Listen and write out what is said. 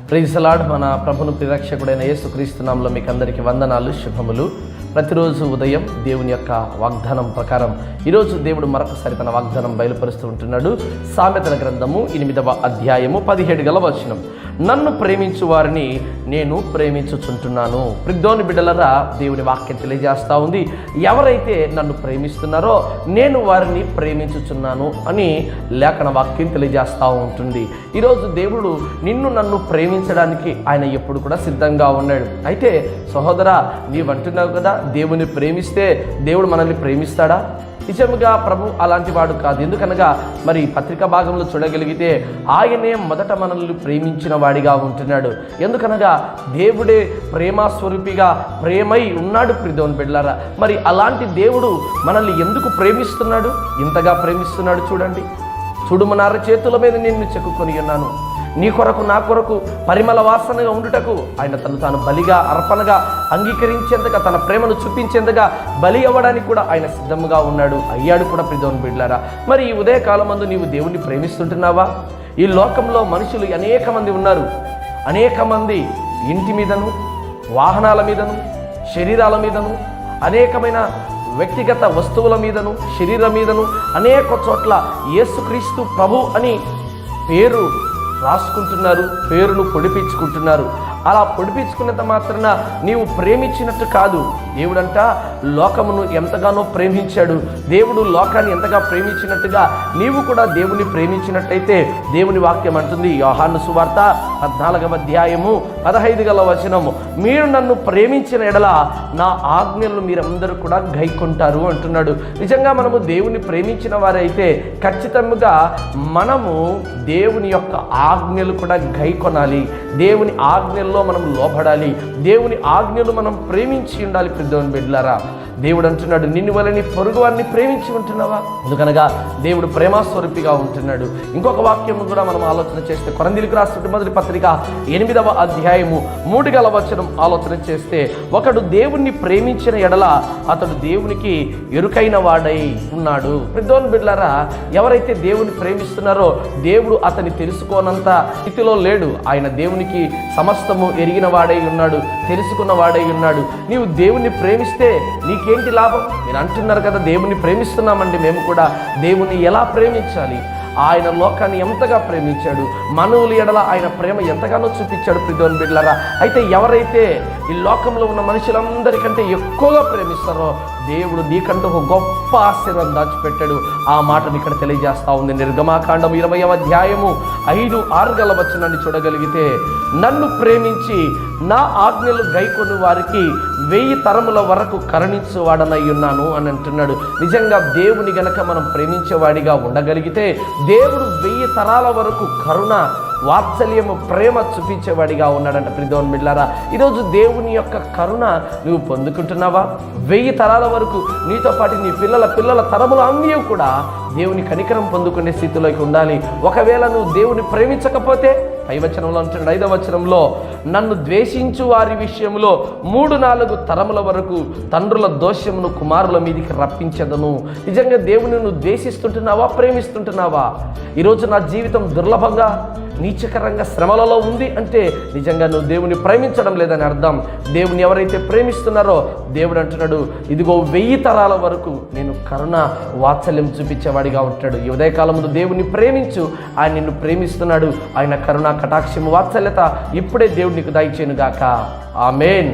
Praise the lord. మన ప్రభును ప్రియరక్షకుడైన యేసుక్రీస్తు నామములో మీకు అందరికీ వందనాలు, శుభములు. ప్రతిరోజు ఉదయం దేవుని యొక్క వాగ్దానం ప్రకారం ఈరోజు దేవుడు మరొకసారి తన వాగ్దానం బయలుపరుస్తూ ఉంటున్నాడు. సామెతల గ్రంథము 8వ అధ్యాయము 17 వచనం. నన్ను ప్రేమించు వారిని నేను ప్రేమించుచుంటున్నాను. ప్రిద్దోని బిడ్డలరా, దేవుని వాక్యం తెలియజేస్తూ ఉంది, ఎవరైతే నన్ను ప్రేమిస్తున్నారో నేను వారిని ప్రేమించుచున్నాను అని లేఖన వాక్యం తెలియజేస్తూ ఉంటుంది. ఈరోజు దేవుడు నిన్ను నన్ను ప్రేమించడానికి ఆయన ఎప్పుడు కూడా సిద్ధంగా ఉన్నాడు. అయితే సహోదరా, నీవంటున్నావు కదా, దేవుని ప్రేమిస్తే దేవుడు మనల్ని ప్రేమిస్తాడా? నిజముగా ప్రభు అలాంటి వాడు కాదు. ఎందుకనగా మరి పత్రికా భాగంలో చూడగలిగితే ఆయనే మొదట మనల్ని ప్రేమించిన వాడిగా ఉంటున్నాడు. ఎందుకనగా దేవుడే ప్రేమస్వరూపిగా ప్రేమై ఉన్నాడు. ప్రిదోన్ బిడ్డలారా, మరి అలాంటి దేవుడు మనల్ని ఎందుకు ప్రేమిస్తున్నాడు, ఇంతగా ప్రేమిస్తున్నాడు? చూడండి, చుడుమనార చేతుల మీద నిన్ను చెక్కుకొని ఉన్నాను, నీ కొరకు నా కొరకు పరిమళ వాసనగా ఉండుటకు ఆయన తాను బలిగా అర్పణగా అంగీకరించేందుగా తన ప్రేమను చూపించేందుగా బలి అవ్వడానికి కూడా ఆయన సిద్ధంగా ఉన్నాడు, అయ్యాడు కూడా. ప్రిదోన్ బిడ్డలారా, మరి ఈ ఉదయకాలమందు నీవు దేవుణ్ణి ప్రేమిస్తుంటున్నావా? ఈ లోకంలో మనుషులు అనేక మంది ఉన్నారు. అనేక మంది ఇంటి మీదను, వాహనాల మీదను, శరీరాల మీదను, అనేకమైన వ్యక్తిగత వస్తువుల మీదను, శరీరం మీదను అనేక చోట్ల యేసుక్రీస్తు ప్రభు అని పేరు రాసుకుంటున్నారు, పేరును పొడిపించుకుంటున్నారు. అలా పొడిపించుకున్నంత మాత్రాన నీవు ప్రేమించినట్టు కాదు. దేవుడంట లోకమును ఎంతగానో ప్రేమించాడు. దేవుడు లోకాన్ని ఎంతగా ప్రేమించినట్టుగా నీవు కూడా దేవుని ప్రేమించినట్టయితే దేవుని వాక్యం అంటుంది, యోహాను సువార్త 14వ అధ్యాయము 15 వచనము, మీరు నన్ను ప్రేమించిన ఎడల నా ఆజ్ఞలను మీరందరూ కూడా గైకొంటారు అంటున్నాడు. నిజంగా మనము దేవుని ప్రేమించిన వారైతే ఖచ్చితంగా మనము దేవుని యొక్క ఆజ్ఞలు కూడా గైకొనాలి. దేవుని ఆజ్ఞల్లో మనం లోబడాలి. దేవుని ఆజ్ఞలు మనం ప్రేమించి ఉండాలి. ప్రిద్దోని బిడ్డలారా, దేవుడు అంటున్నాడు, నిన్ను వలని పొరుగు వారిని ప్రేమించి ఉంటున్నావా? ఎందుకనగా దేవుడు ప్రేమస్వరూపిగా ఉంటున్నాడు. ఇంకొక వాక్యం కూడా మనం ఆలోచన చేస్తే కొరింథీయులకు రాసిన మొదటి పత్రిక 8వ అధ్యాయము 3 వచనం ఆలోచన చేస్తే, ఒకడు దేవుణ్ణి ప్రేమించిన ఎడల అతడు దేవునికి ఎరుకైన వాడై ఉన్నాడు. ప్రిద్దోని బిడ్డలారా, ఎవరైతే దేవుని ప్రేమిస్తున్నారో దేవుడు అతన్ని తెలుసుకోనంత స్థితిలో లేడు. ఆయన దేవునికి సమస్తము ఎరిగిన వాడై ఉన్నాడు, తెలుసుకున్న వాడై ఉన్నాడు. నీవు దేవుణ్ణి ప్రేమిస్తే నీకేంటి లాభం? మీరు అంటున్నారు కదా, దేవుణ్ణి ప్రేమిస్తున్నామండి, మేము కూడా దేవుణ్ణి ఎలా ప్రేమించాలి? ఆయన లోకాన్ని ఎంతగా ప్రేమించాడు, మనవుల ఎడల ఆయన ప్రేమ ఎంతగానో చూపించాడు. ప్రిద్దోని బిడ్డలారా, అయితే ఎవరైతే ఈ లోకంలో ఉన్న మనుషులందరికంటే ఎక్కువగా ప్రేమిస్తారో దేవుడు నీకంటూ ఒక గొప్ప ఆశీర్వాదం దాచిపెట్టాడు. ఆ మాటను ఇక్కడ తెలియజేస్తా ఉంది. నిర్గమాకాండం 20వ అధ్యాయము 5-6 వచనాన్ని చూడగలిగితే, నన్ను ప్రేమించి నా ఆజ్ఞలు గైకొని వారికి 1000 తరముల వరకు కరుణించువాడనై ఉన్నాను అని అంటున్నాడు. నిజంగా దేవుని గనక మనం ప్రేమించేవాడిగా ఉండగలిగితే దేవుడు 1000 తరాల వరకు కరుణ, వాత్సల్యము, ప్రేమ చూపించేవాడిగా ఉన్నాడంట. ప్రిద్దోని బిడ్డలారా, ఈరోజు దేవుని యొక్క కరుణ నువ్వు పొందుకుంటున్నావా? 1000 తరాల వరకు నీతో పాటు నీ పిల్లల తరములు అన్నీ కూడా దేవుని కనికరం పొందుకునే స్థితిలోకి ఉండాలి. ఒకవేళ నువ్వు దేవుని ప్రేమించకపోతే 5వ వచనంలో అంటున్నాడు, 5వ వచనంలో, నన్ను ద్వేషించు వారి విషయంలో 3-4 తరముల వరకు తండ్రుల దోషమును కుమారుల మీదికి రప్పించదను. నిజంగా దేవుని నువ్వు ద్వేషిస్తుంటున్నావా, ప్రేమిస్తుంటున్నావా? ఈరోజు నా జీవితం దుర్లభంగా, నీచకరంగా, శ్రమలలో ఉంది అంటే నిజంగా నువ్వు దేవుని ప్రేమించడం లేదని అర్థం. దేవుని ఎవరైతే ప్రేమిస్తున్నారో దేవుడు అంటున్నాడు, ఇదిగో 1000 తరాల వరకు నేను కరుణ, వాత్సల్యం చూపించేవాడిగా ఉంటాడు. ఈ ఉదయకాలంలో దేవుని ప్రేమించు, ఆయన నిన్ను ప్రేమిస్తున్నాడు. ఆయన కరుణ, కటాక్షము, వాత్సల్యత ఇప్పుడే దేవుడు నీకు దయచేయును గాక. ఆమేన్.